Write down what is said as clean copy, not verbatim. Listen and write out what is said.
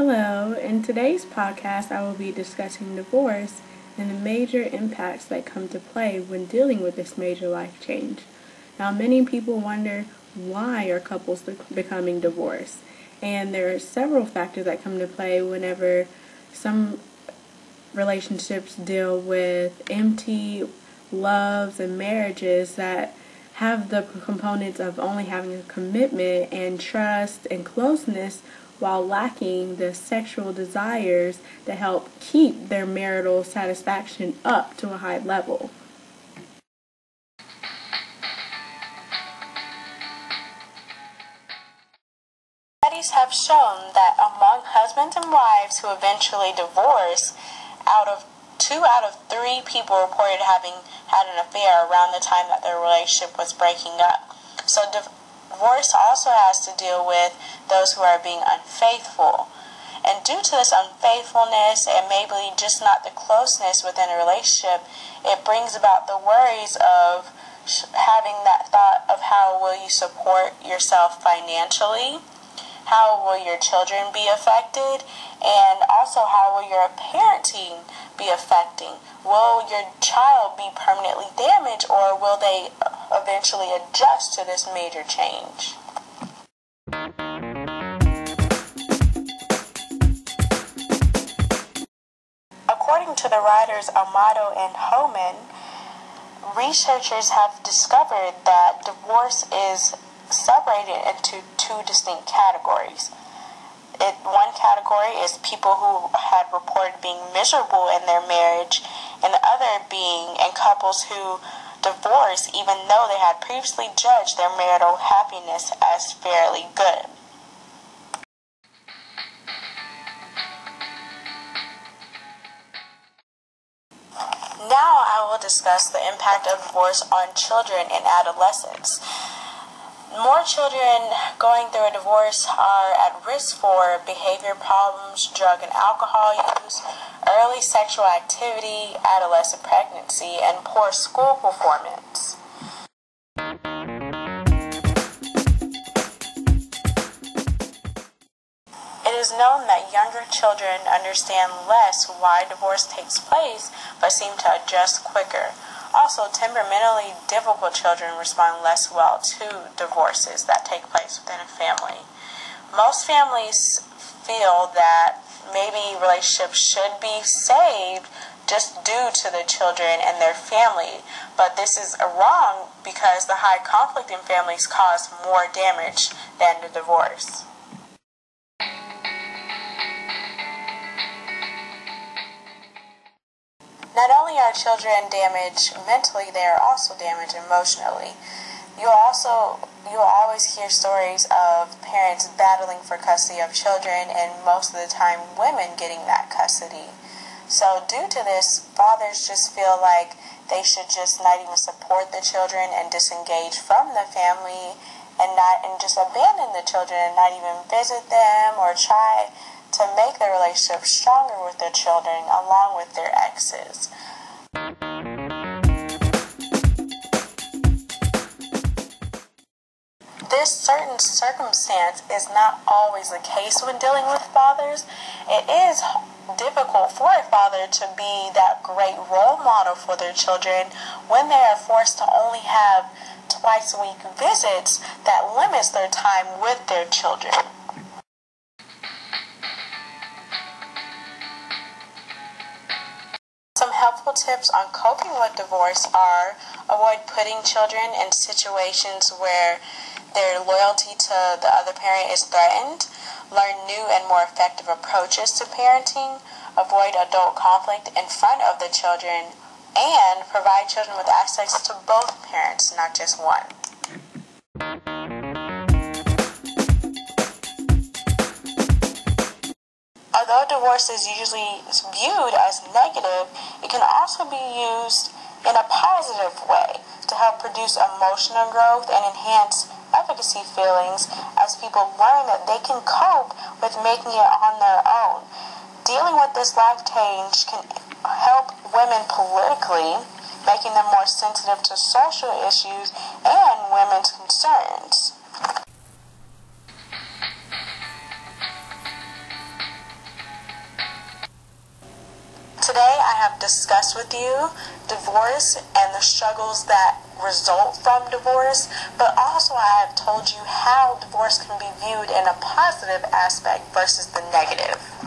Hello, in today's podcast I will be discussing divorce and the major impacts that come to play when dealing with this major life change. Now, many people wonder, why are couples becoming divorced? And there are several factors that come to play whenever some relationships deal with empty loves and marriages that have the components of only having a commitment and trust and closeness while lacking the sexual desires that help keep their marital satisfaction up to a high level. Studies have shown that among husbands and wives who eventually divorce, two out of three people reported having had an affair around the time that their relationship was breaking up. So divorce also has to deal with those who are being unfaithful. And due to this unfaithfulness and maybe just not the closeness within a relationship, it brings about the worries of having that thought of how will you support yourself financially, how will your children be affected, and also how will your parenting be affecting? Will your child be permanently damaged, or will they eventually adjust to this major change? According to the writers Amato and Homan, researchers have discovered that divorce is separated into two distinct categories. One category is people who had reported being miserable in their marriage, and the other being in couples who divorce even though they had previously judged their marital happiness as fairly good. Now I will discuss the impact of divorce on children and adolescents. More children going through a divorce are at risk for behavior problems, drug and alcohol use, early sexual activity, adolescent pregnancy, and poor school performance. It is known that younger children understand less why divorce takes place, but seem to adjust quicker. Also, temperamentally difficult children respond less well to divorces that take place within a family. Most families feel that maybe relationships should be saved just due to the children and their family, but this is wrong because the high conflict in families cause more damage than the divorce. Not only are children damaged mentally, they are also damaged emotionally. You'll always hear stories of parents battling for custody of children, and most of the time women getting that custody. So due to this, fathers just feel like they should just not even support the children and disengage from the family and just abandon the children and not even visit them or try to make their relationship stronger with their children along with their exes. This certain circumstance is not always the case when dealing with fathers. It is difficult for a father to be that great role model for their children when they are forced to only have twice a week visits that limits their time with their children. Some helpful tips on coping with divorce are: avoid putting children in situations where their loyalty to the other parent is threatened, learn new and more effective approaches to parenting, avoid adult conflict in front of the children, and provide children with access to both parents, not just one. Although divorce is usually viewed as negative, it can also be used in a positive way to help produce emotional growth and enhance efficacy feelings as people learn that they can cope with making it on their own. Dealing with this life change can help women politically, making them more sensitive to social issues and women's concerns. I have discussed with you divorce and the struggles that result from divorce, but also I have told you how divorce can be viewed in a positive aspect versus the negative.